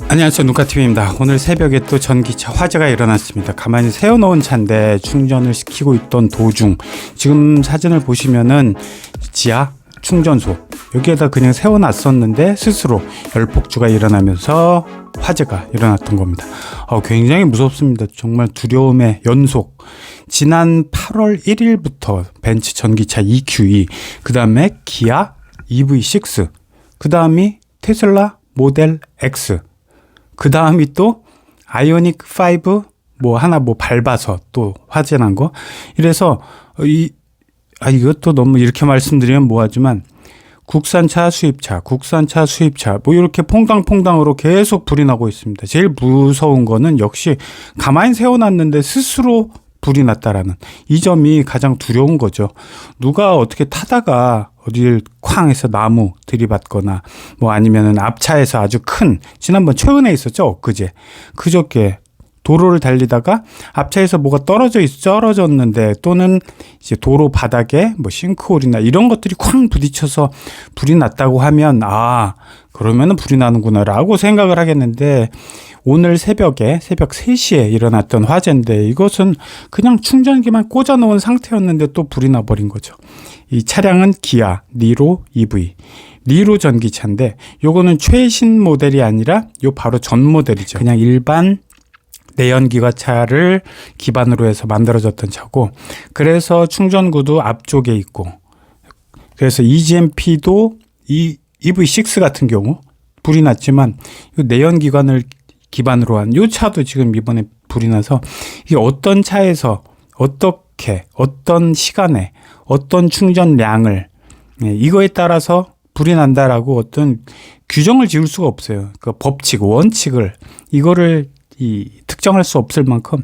안녕하세요, 누카TV입니다. 오늘 새벽에 또 전기차 화재가 일어났습니다. 가만히 세워놓은 차인데 충전을 시키고 있던 도중, 지금 사진을 보시면은 지하 충전소 여기에다 그냥 세워놨었는데 스스로 열폭주가 일어나면서 화재가 일어났던 겁니다. 굉장히 무섭습니다. 정말 두려움의 연속. 지난 8월 1일부터 벤츠 전기차 EQE, 그 다음에 기아 EV6, 그 다음이 테슬라 모델 X, 그 다음이 또 아이오닉 5 하나 밟아서 또 화재 난 거. 이래서 이것도 너무 이렇게 말씀드리면 뭐하지만 국산차 수입차 이렇게 퐁당퐁당으로 계속 불이 나고 있습니다. 제일 무서운 거는 역시 가만히 세워놨는데 스스로 불이 났다라는 이 점이 가장 두려운 거죠. 누가 어떻게 타다가 어딜 쾅 해서 나무 들이받거나 아니면은 앞차에서 아주 큰, 지난번 최근에 있었죠. 그저께 도로를 달리다가 앞차에서 뭐가 떨어졌는데, 또는 이제 도로 바닥에 싱크홀이나 이런 것들이 쾅 부딪혀서 불이 났다고 하면 그러면은 불이 나는구나라고 생각을 하겠는데, 오늘 새벽 3시에 일어났던 화재인데, 이것은 그냥 충전기만 꽂아 놓은 상태였는데 또 불이 나버린 거죠. 이 차량은 기아 니로 EV, 니로 전기차인데, 요거는 최신 모델이 아니라 요 바로 전 모델이죠. 그냥 일반 내연기관차를 기반으로 해서 만들어졌던 차고, 그래서 충전구도 앞쪽에 있고, 그래서 EGMP도 이 EV6 같은 경우 불이 났지만 이 내연기관을 기반으로 한 이 차도 지금 이번에 불이 나서, 이게 어떤 차에서 어떻게 어떤 시간에 어떤 충전량을 이거에 따라서 불이 난다라고 어떤 규정을 지을 수가 없어요. 그 법칙, 원칙을 이거를 특정할 수 없을 만큼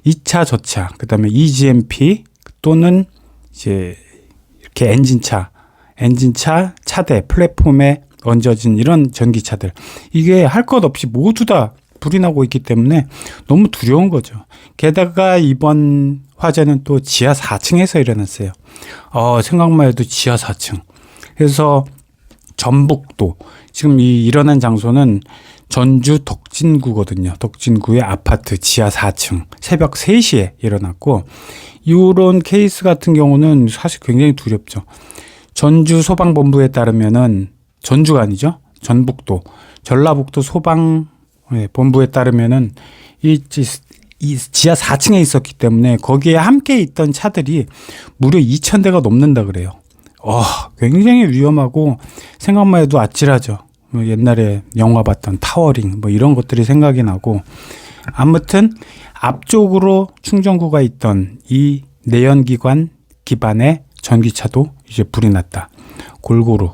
이 차, 저 차, 그다음에 EGMP 또는 이제 이렇게 엔진차 차대 플랫폼에 얹어진 이런 전기차들, 이게 할 것 없이 모두 다 불이 나고 있기 때문에 너무 두려운 거죠. 게다가 이번 화재는 또 지하 4층에서 일어났어요. 생각만 해도 지하 4층. 그래서 전북도, 지금 이 일어난 장소는 전주 덕진구거든요. 덕진구의 아파트 지하 4층, 새벽 3시에 일어났고, 이런 케이스 같은 경우는 사실 굉장히 두렵죠. 전주 소방본부에 따르면은, 전주가 아니죠. 전북도, 전라북도 소방본부에 따르면은 이 지하 4층에 있었기 때문에 거기에 함께 있던 차들이 무려 2,000대가 넘는다 그래요. 굉장히 위험하고 생각만 해도 아찔하죠. 옛날에 영화 봤던 타워링 이런 것들이 생각이 나고, 아무튼 앞쪽으로 충전구가 있던 이 내연기관 기반의 전기차도 이제 불이 났다. 골고루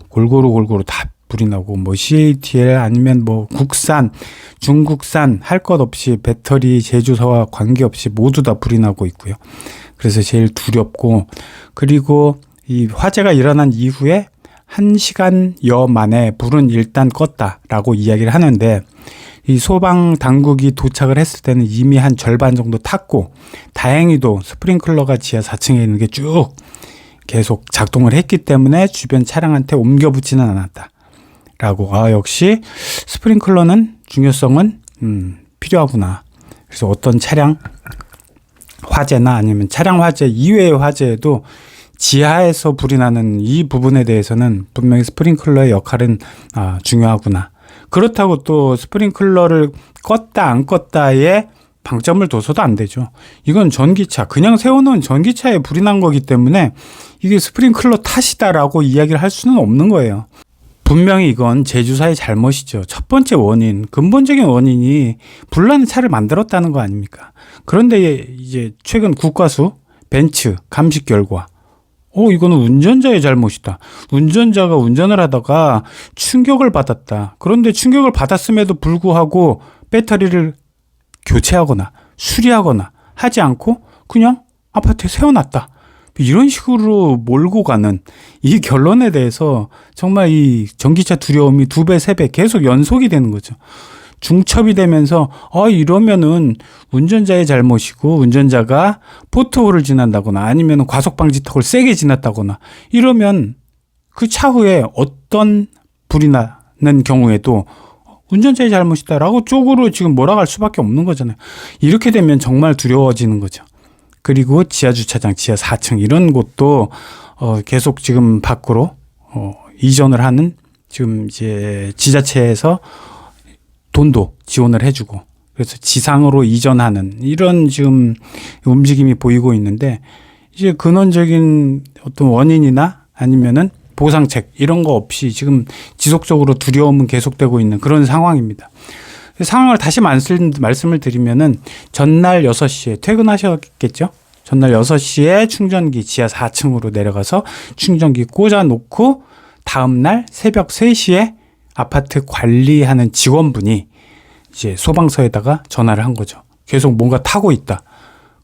다 불이 나고, CATL 아니면 국산, 중국산 할 것 없이 배터리 제조사와 관계없이 모두 다 불이 나고 있고요. 그래서 제일 두렵고, 그리고 이 화재가 일어난 이후에 1시간여 만에 불은 일단 껐다라고 이야기를 하는데, 이 소방 당국이 도착을 했을 때는 이미 한 절반 정도 탔고, 다행히도 스프링클러가 지하 4층에 있는 게 쭉 계속 작동을 했기 때문에 주변 차량한테 옮겨 붙지는 않았다 라고. 역시 스프링클러는 중요성은 필요하구나. 그래서 어떤 차량 화재나 아니면 차량 화재 이외의 화재에도 지하에서 불이 나는 이 부분에 대해서는 분명히 스프링클러의 역할은 중요하구나. 그렇다고 또 스프링클러를 껐다 안 껐다에 방점을 둬서도 안 되죠. 이건 전기차, 그냥 세워놓은 전기차에 불이 난 거기 때문에 이게 스프링클러 탓이다라고 이야기를 할 수는 없는 거예요. 분명히 이건 제조사의 잘못이죠. 첫 번째 원인, 근본적인 원인이 불나는 차를 만들었다는 거 아닙니까? 그런데 이제 최근 국가수 벤츠 감식 결과, 이거는 운전자의 잘못이다. 운전자가 운전을 하다가 충격을 받았다. 그런데 충격을 받았음에도 불구하고 배터리를 교체하거나 수리하거나 하지 않고 그냥 아파트에 세워놨다. 이런 식으로 몰고 가는 이 결론에 대해서 정말 이 전기차 두려움이 2배, 3배 계속 연속이 되는 거죠. 중첩이 되면서 이러면은 운전자의 잘못이고, 운전자가 포트홀을 지난다거나 아니면 과속방지턱을 세게 지났다거나 이러면 그 차후에 어떤 불이 나는 경우에도 운전자의 잘못이다라고 쪽으로 지금 몰아갈 수밖에 없는 거잖아요. 이렇게 되면 정말 두려워지는 거죠. 그리고 지하주차장, 지하 4층 이런 곳도 계속 지금 밖으로 이전을 하는 지금 이제 지자체에서 돈도 지원을 해주고 그래서 지상으로 이전하는 이런 지금 움직임이 보이고 있는데 이제 근원적인 어떤 원인이나 아니면은 보상책 이런 거 없이 지금 지속적으로 두려움은 계속되고 있는 그런 상황입니다. 상황을 다시 말씀을 드리면은 전날 6시에 퇴근하셨겠죠? 전날 6시에 충전기 지하 4층으로 내려가서 충전기 꽂아놓고 다음날 새벽 3시에 아파트 관리하는 직원분이 이제 소방서에다가 전화를 한 거죠. 계속 뭔가 타고 있다.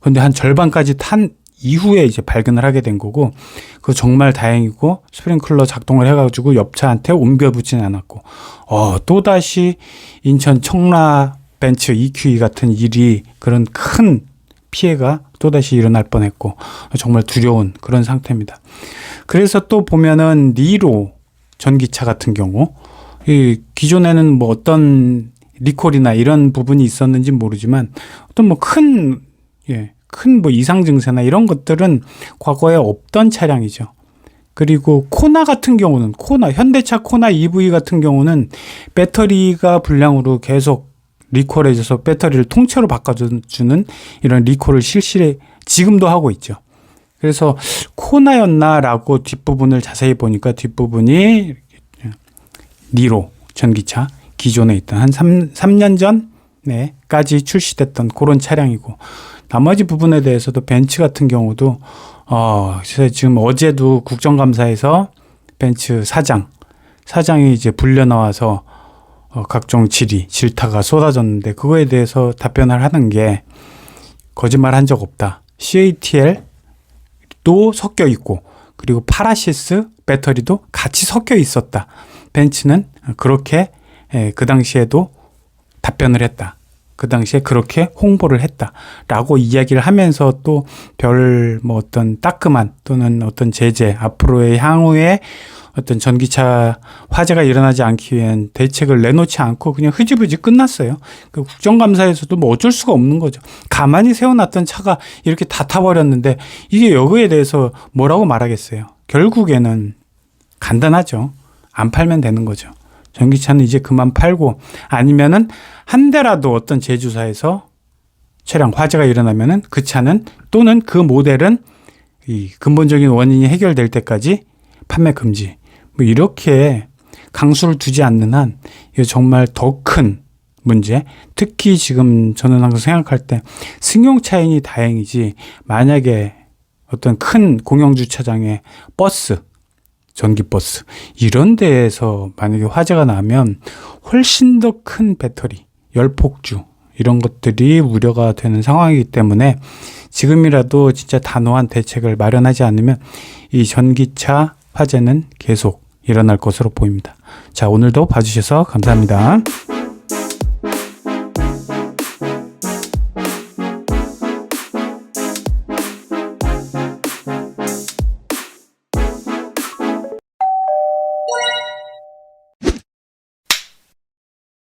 그런데 한 절반까지 탄 이후에 이제 발견을 하게 된 거고, 그거 정말 다행이고, 스프링클러 작동을 해가지고 옆차한테 옮겨붙지는 않았고, 또다시 인천 청라 벤츠 EQE 같은 일이 그런 큰 피해가 또다시 일어날 뻔했고, 정말 두려운 그런 상태입니다. 그래서 또 보면은 니로 전기차 같은 경우, 기존에는 뭐 어떤 리콜이나 이런 부분이 있었는지 모르지만 어떤 뭐 큰 뭐 이상 증세나 이런 것들은 과거에 없던 차량이죠. 그리고 코나 같은 경우는 현대차 코나 EV 같은 경우는 배터리가 불량으로 계속 리콜해져서 배터리를 통째로 바꿔주는 이런 리콜을 지금도 하고 있죠. 그래서 코나였나라고 뒷부분을 자세히 보니까 뒷부분이 니로 전기차 기존에 있던 한 3년 전에까지 출시됐던 그런 차량이고 나머지 부분에 대해서도 벤츠 같은 경우도 지금 어제도 국정감사에서 벤츠 사장이 이제 불려 나와서 각종 질타가 쏟아졌는데 그거에 대해서 답변을 하는 게 거짓말 한 적 없다. CATL도 섞여 있고 그리고 파라시스 배터리도 같이 섞여 있었다. 벤츠는 그렇게 그 당시에도 답변을 했다. 그 당시에 그렇게 홍보를 했다라고 이야기를 하면서 또 뭐 어떤 따끔한 또는 어떤 제재 앞으로의 향후에 어떤 전기차 화재가 일어나지 않기 위한 대책을 내놓지 않고 그냥 흐지부지 끝났어요. 그 국정감사에서도 뭐 어쩔 수가 없는 거죠. 가만히 세워놨던 차가 이렇게 다 타버렸는데 이게 여기에 대해서 뭐라고 말하겠어요. 결국에는 간단하죠. 안 팔면 되는 거죠. 전기차는 이제 그만 팔고 아니면은 한 대라도 어떤 제조사에서 차량 화재가 일어나면은 그 차는 또는 그 모델은 이 근본적인 원인이 해결될 때까지 판매 금지. 뭐 이렇게 강수를 두지 않는 한 이거 정말 더 큰 문제. 특히 지금 저는 항상 생각할 때 승용차이니 다행이지 만약에 어떤 큰 공영주차장에 전기버스 이런 데에서 만약에 화재가 나면 훨씬 더 큰 배터리, 열폭주 이런 것들이 우려가 되는 상황이기 때문에 지금이라도 진짜 단호한 대책을 마련하지 않으면 이 전기차 화재는 계속 일어날 것으로 보입니다. 자, 오늘도 봐주셔서 감사합니다.